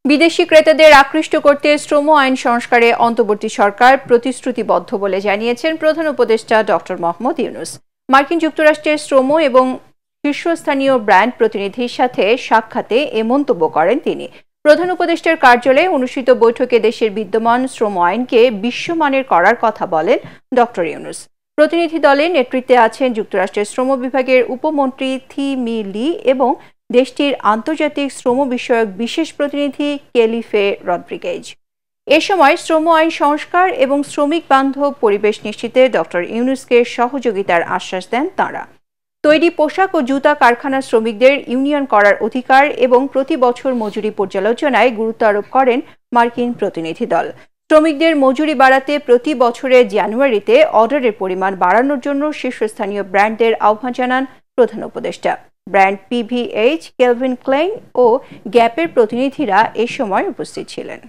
বিদেশি ক্রেতাদের আকৃষ্ট করতে শ্রম আইন সংস্কারে অন্তর্বর্তী সরকার প্রতিশ্রুতিবদ্ধ বলে জানিয়েছেন প্রধান উপদেষ্টা ডক্টর মোহাম্মদ ইউনূস। মার্কিন যুক্তরাষ্ট্রের শ্রম এবং শীর্ষস্থানীয় ব্র্যান্ড প্রতিনিধির সাথে সাক্ষাতে এ মন্তব্য করেন তিনি। প্রধান উপদেষ্টার কার্যালয়ে অনুষ্ঠিত বৈঠকে দেশের বিদ্যমান শ্রম আইনকে বিশ্বমানের করার কথা বলেন ডক্টর ইউনূস। প্রতিনিধি দলের নেতৃত্বে আছেন যুক্তরাষ্ট্রের শ্রম বিভাগের উপমন্ত্রী থি মি লি এবং দেশটির আন্তর্জাতিক শ্রম বিষয়ক বিশেষ প্রতিনিধি কেলি ফে রড্রিগেজ। এ সময় শ্রম আইন সংস্কার এবং শ্রমিক বান্ধব পরিবেশ নিশ্চিতে ডক্টর ইউনূসকে সহযোগিতার আশ্বাস দেন তাঁরা। তৈরি পোশাক ও জুতা কারখানার শ্রমিকদের ইউনিয়ন করার অধিকার এবং প্রতি বছর মজুরি পর্যালোচনায় গুরুত্ব আরোপ করেন মার্কিন প্রতিনিধি দল। শ্রমিকদের মজুরি বাড়াতে প্রতি বছরের জানুয়ারিতে অর্ডারের পরিমাণ বাড়ানোর জন্য শীর্ষস্থানীয় ব্র্যান্ডদের আহ্বান জানান প্রধান উপদেষ্টা। ব্র্যান্ড পিভিএইচ, কেলভিন ক্লেইন ও গ্যাপের প্রতিনিধিরা এ সময় উপস্থিত ছিলেন।